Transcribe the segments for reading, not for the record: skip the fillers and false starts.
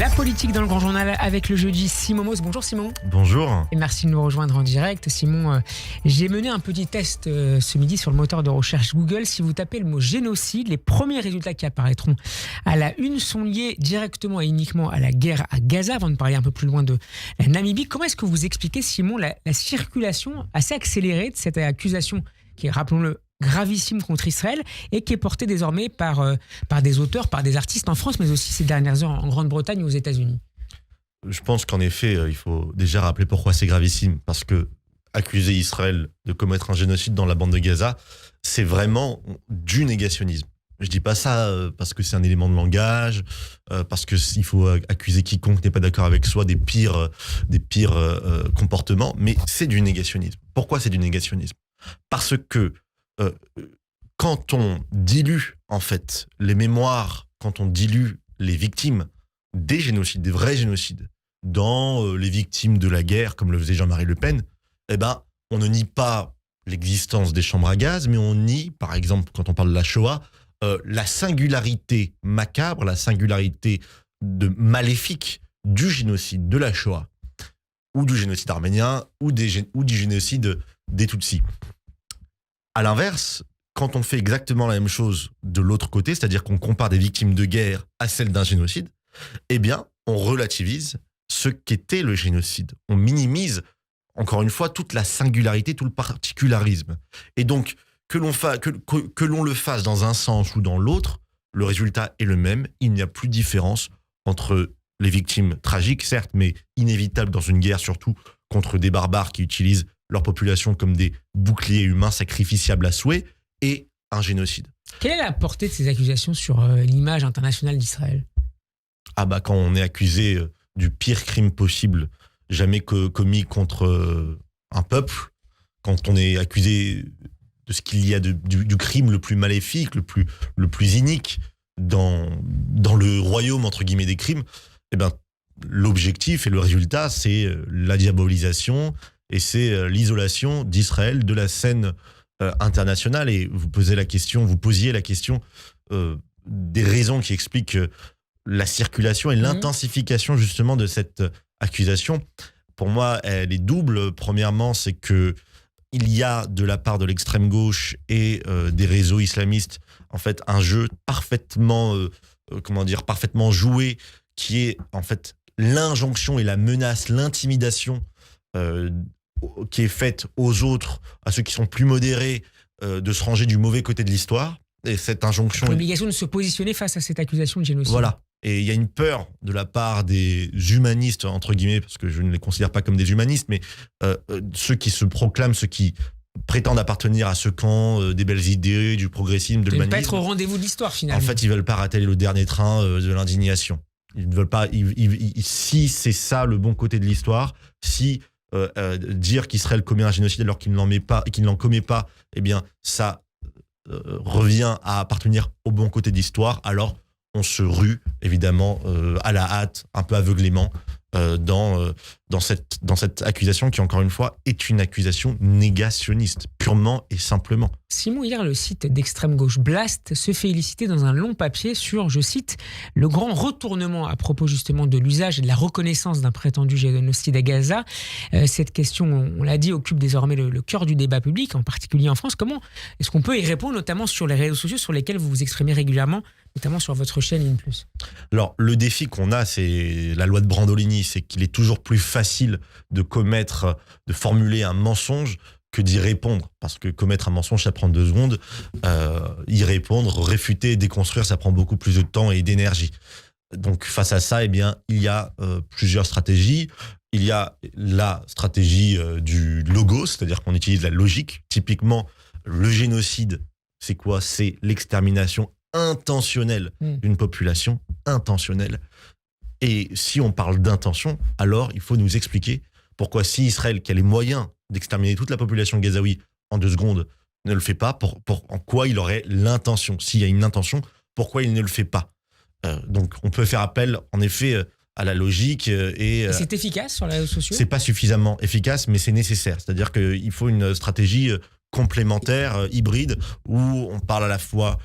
La politique dans le Grand Journal avec le jeudi Simon Mauss. Bonjour Simon. Bonjour. Et merci de nous rejoindre en direct. Simon, j'ai mené un petit test ce midi sur le moteur de recherche Google. Si vous tapez le mot génocide, les premiers résultats qui apparaîtront à la une sont liés directement et uniquement à la guerre à Gaza. Avant de parler un peu plus loin de la Namibie, comment est-ce que vous expliquez, Simon, la circulation assez accélérée de cette accusation qui est, rappelons-le, gravissime contre Israël et qui est portée désormais par des auteurs, par des artistes en France, mais aussi ces dernières heures en Grande-Bretagne et aux États-Unis? Je pense qu'en effet, il faut déjà rappeler pourquoi c'est gravissime. Parce que accuser Israël de commettre un génocide dans la bande de Gaza, c'est vraiment du négationnisme. Je dis pas ça parce que c'est un élément de langage, parce qu'il faut accuser quiconque n'est pas d'accord avec soi des pires comportements, mais c'est du négationnisme. Pourquoi c'est du négationnisme? Parce que quand on dilue en fait les mémoires, quand on dilue les victimes des génocides, des vrais génocides, dans les victimes de la guerre, comme le faisait Jean-Marie Le Pen, eh ben, on ne nie pas l'existence des chambres à gaz, mais on nie, par exemple, quand on parle de la Shoah, la singularité macabre, la singularité maléfique du génocide de la Shoah, ou du génocide arménien, ou du génocide des Tutsis. À l'inverse, quand on fait exactement la même chose de l'autre côté, c'est-à-dire qu'on compare des victimes de guerre à celles d'un génocide, eh bien, on relativise ce qu'était le génocide. On minimise, encore une fois, toute la singularité, tout le particularisme. Et donc, que l'on le fasse dans un sens ou dans l'autre, le résultat est le même. Il n'y a plus de différence entre les victimes tragiques, certes, mais inévitables dans une guerre, surtout contre des barbares qui utilisent leur population comme des boucliers humains sacrificiables à souhait, et un génocide. Quelle est la portée de ces accusations sur l'image internationale d'Israël? Ah bah quand on est accusé du pire crime possible jamais commis contre un peuple, quand on est accusé de ce qu'il y a du crime le plus maléfique, le plus inique dans le royaume entre guillemets des crimes, eh ben l'objectif et le résultat, c'est la diabolisation et c'est l'isolation d'Israël de la scène internationale. Et vous posiez la question des raisons qui expliquent la circulation et l'intensification justement de cette accusation. Pour moi, elle est double. Premièrement, c'est que il y a de la part de l'extrême gauche et des réseaux islamistes en fait un jeu parfaitement joué, qui est en fait l'injonction et la menace, l'intimidation qui est faite aux autres, à ceux qui sont plus modérés, de se ranger du mauvais côté de l'histoire. Et cette injonction... L'obligation de se positionner face à cette accusation de génocide. Voilà. Et il y a une peur de la part des humanistes, entre guillemets, parce que je ne les considère pas comme des humanistes, mais ceux qui se proclament, ceux qui prétendent appartenir à ce camp des belles idées, du progressisme, de l'humanisme. Ils ne veulent pas être au rendez-vous de l'histoire, finalement. En fait, ils ne veulent pas rater le dernier train de l'indignation. Ils ne veulent pas... si c'est ça le bon côté de l'histoire, si... dire qu'Israël commet un génocide alors qu'il ne l'en commet pas, eh bien, ça revient à appartenir au bon côté de l'histoire. Alors, on se rue, évidemment, à la hâte, un peu aveuglément, dans cette accusation qui, encore une fois, est une accusation négationniste, purement et simplement. Simon, hier, le site d'extrême gauche Blast se féliciter dans un long papier sur, je cite, le grand retournement à propos justement de l'usage et de la reconnaissance d'un prétendu génocide à Gaza. Cette question, on l'a dit, occupe désormais le cœur du débat public, en particulier en France. Comment est-ce qu'on peut y répondre, notamment sur les réseaux sociaux sur lesquels vous vous exprimez régulièrement, notamment sur votre chaîne In Plus? Alors, le défi qu'on a, c'est la loi de Brandolini, c'est qu'il est toujours plus facile de formuler un mensonge que d'y répondre. Parce que commettre un mensonge, ça prend 2 secondes. Y répondre, réfuter, déconstruire, ça prend beaucoup plus de temps et d'énergie. Donc, face à ça, eh bien, il y a plusieurs stratégies. Il y a la stratégie du logos, c'est-à-dire qu'on utilise la logique. Typiquement, le génocide, c'est quoi? C'est l'extermination intentionnelle d'une population, intentionnelle. Et si on parle d'intention, alors il faut nous expliquer pourquoi, si Israël, qui a les moyens d'exterminer toute la population gazaoui en 2 secondes, ne le fait pas, en quoi il aurait l'intention? S'il y a une intention, pourquoi il ne le fait pas? Donc on peut faire appel, en effet, à la logique. Et c'est efficace sur les réseaux sociaux? C'est pas suffisamment efficace, mais c'est nécessaire. C'est-à-dire qu'il faut une stratégie complémentaire, hybride, où on parle à la fois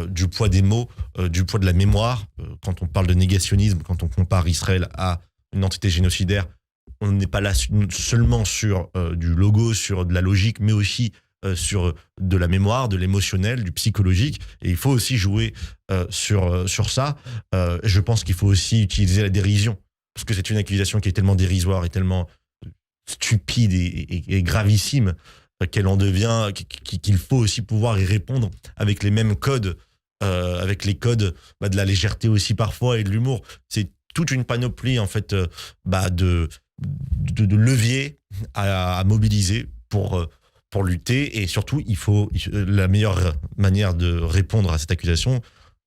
du poids des mots, du poids de la mémoire. Quand on parle de négationnisme, quand on compare Israël à une entité génocidaire, on n'est pas là seulement sur du logo, sur de la logique, mais aussi sur de la mémoire, de l'émotionnel, du psychologique. Et il faut aussi jouer sur ça. Je pense qu'il faut aussi utiliser la dérision, parce que c'est une accusation qui est tellement dérisoire et tellement stupide et gravissime qu'elle en devient, qu'il faut aussi pouvoir y répondre avec les mêmes codes, avec les codes de la légèreté aussi parfois et de l'humour. C'est toute une panoplie en fait de leviers à mobiliser pour lutter, et surtout la meilleure manière de répondre à cette accusation,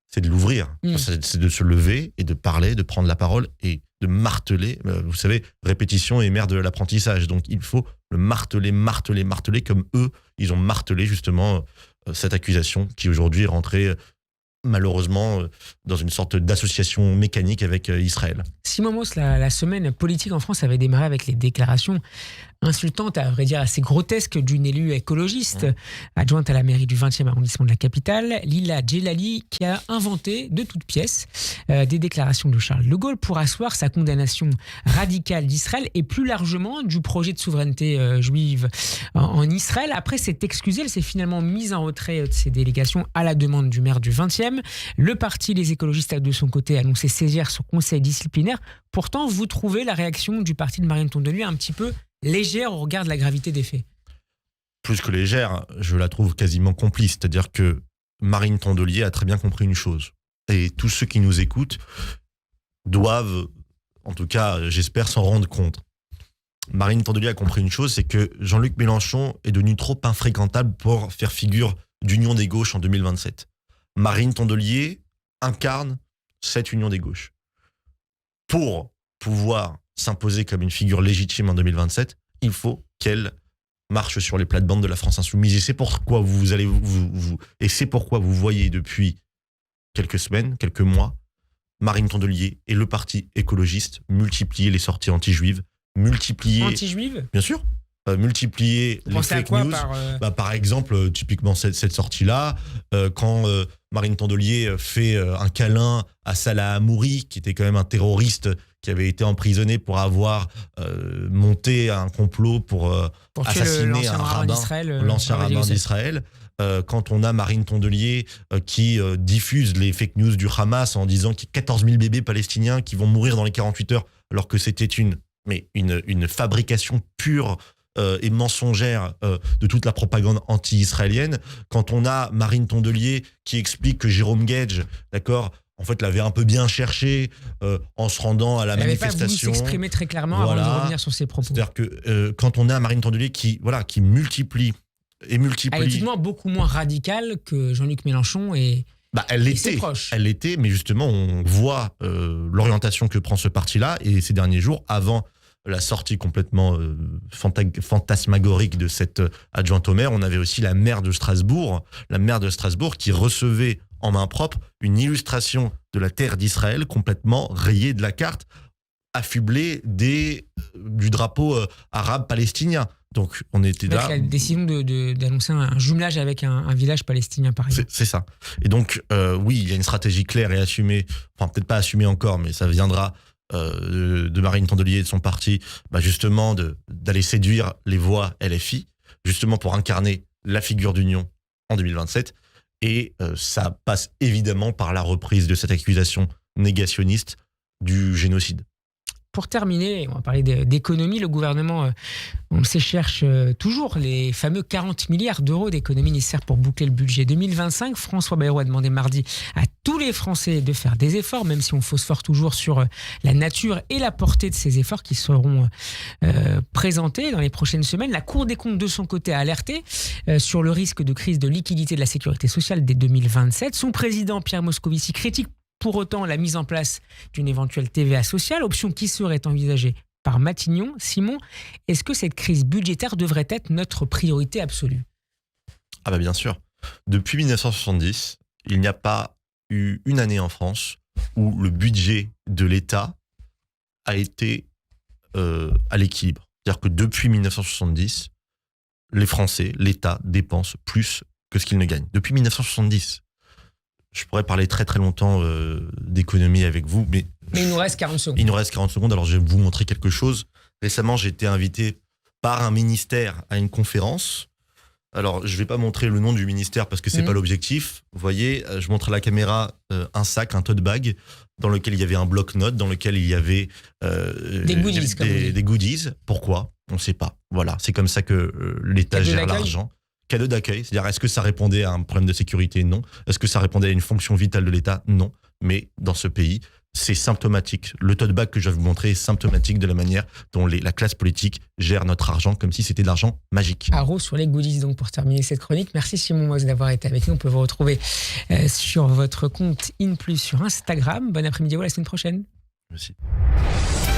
c'est de l'ouvrir. C'est de se lever et de parler, de prendre la parole et de marteler. Vous savez, répétition est mère de l'apprentissage. Donc il faut le marteler comme eux, ils ont martelé justement cette accusation qui aujourd'hui est rentrée malheureusement dans une sorte d'association mécanique avec Israël. Simon Mauss, la semaine politique en France avait démarré avec les déclarations insultante, à vrai dire assez grotesque, d'une élue écologiste adjointe à la mairie du 20e arrondissement de la capitale, Lila Djellali, qui a inventé de toutes pièces des déclarations de Charles de Gaulle pour asseoir sa condamnation radicale d'Israël et plus largement du projet de souveraineté juive en Israël. Après s'être excusée, elle s'est finalement mise en retrait de ses délégations à la demande du maire du 20e. Le parti Les écologistes a de son côté annoncé saisir son conseil disciplinaire. Pourtant, vous trouvez la réaction du parti de Marine Tondelier un petit peu légère au regard de la gravité des faits? Plus que légère, je la trouve quasiment complice. C'est-à-dire que Marine Tondelier a très bien compris une chose. Et tous ceux qui nous écoutent doivent, en tout cas, j'espère, s'en rendre compte. Marine Tondelier a compris une chose, c'est que Jean-Luc Mélenchon est devenu trop infréquentable pour faire figure d'union des gauches en 2027. Marine Tondelier incarne cette union des gauches. Pour pouvoir s'imposer comme une figure légitime en 2027, il faut qu'elle marche sur les plates-bandes de la France insoumise. Et c'est pourquoi c'est pourquoi vous voyez depuis quelques semaines, quelques mois, Marine Tondelier et le parti écologiste multiplier les sorties anti-juives, Anti-juives ? Bien sûr. Multiplier les fake news. Par exemple, typiquement cette sortie-là, quand Marine Tondelier fait un câlin à Salah Hamouri, qui était quand même un terroriste qui avait été emprisonné pour avoir monté un complot pour assassiner un rabbin, l'ancien rabbin d'Israël. Quand on a Marine Tondelier qui diffuse les fake news du Hamas en disant qu'il y a 14 000 bébés palestiniens qui vont mourir dans les 48 heures, alors que c'était une fabrication pure et mensongère de toute la propagande anti-israélienne. Quand on a Marine Tondelier qui explique que Jérôme Guedj, d'accord, en fait, l'avait un peu bien cherché en se rendant à la manifestation. Elle n'avait pas voulu s'exprimer très clairement avant de revenir sur ses propos. C'est-à-dire que quand on a Marine Tondelier qui multiplie et multiplie... Elle est effectivement beaucoup moins radicale que Jean-Luc Mélenchon et... Elle l'était, mais justement, on voit l'orientation que prend ce parti-là. Et ces derniers jours, avant la sortie complètement fantasmagorique de cette adjointe au maire, on avait aussi la maire de Strasbourg qui recevait en main propre une illustration de la terre d'Israël complètement rayée de la carte, affublée du drapeau arabe palestinien. Donc, on était là. La décision d'annoncer un jumelage avec un village palestinien, par exemple. C'est ça. Et donc, oui, il y a une stratégie claire et assumée, enfin, peut-être pas assumée encore, mais ça viendra de Marine Tondelier et de son parti, justement, d'aller séduire les voix LFI, justement pour incarner la figure d'union en 2027. Et ça passe évidemment par la reprise de cette accusation négationniste du génocide. Pour terminer, on va parler d'économie. Le gouvernement, on le sait, cherche toujours les fameux 40 milliards d'euros d'économies nécessaires pour boucler le budget 2025. François Bayrou a demandé mardi à tous les Français de faire des efforts, même si on phosphore toujours sur la nature et la portée de ces efforts qui seront présentés dans les prochaines semaines. La Cour des comptes, de son côté, a alerté sur le risque de crise de liquidité de la sécurité sociale dès 2027. Son président, Pierre Moscovici, critique pour autant la mise en place d'une éventuelle TVA sociale, option qui serait envisagée par Matignon. Simon, est-ce que cette crise budgétaire devrait être notre priorité absolue ? Bien sûr. Depuis 1970, il n'y a pas eu une année en France où le budget de l'État a été à l'équilibre. C'est-à-dire que depuis 1970, les Français, l'État dépense plus que ce qu'il ne gagne. Depuis 1970. Je pourrais parler très très longtemps d'économie avec vous, mais il nous reste 40 secondes. Il nous reste 40 secondes, alors je vais vous montrer quelque chose. Récemment, j'ai été invité par un ministère à une conférence. Alors, je ne vais pas montrer le nom du ministère parce que ce n'est pas l'objectif. Vous voyez, je montre à la caméra un sac, un tote bag, dans lequel il y avait un bloc-notes, dans lequel il y avait des goodies. Pourquoi ? On ne sait pas. Voilà, c'est comme ça que l'État gère l'argent. Cadeau d'accueil, c'est-à-dire est-ce que ça répondait à un problème de sécurité ? Non. Est-ce que ça répondait à une fonction vitale de l'État ? Non. Mais dans ce pays, c'est symptomatique. Le tote bag que je vais vous montrer est symptomatique de la manière dont la classe politique gère notre argent comme si c'était de l'argent magique. Haro sur les goodies, donc, pour terminer cette chronique. Merci Simon Moz d'avoir été avec nous. On peut vous retrouver sur votre compte IN+, sur Instagram. Bon après-midi, à la semaine prochaine. Merci.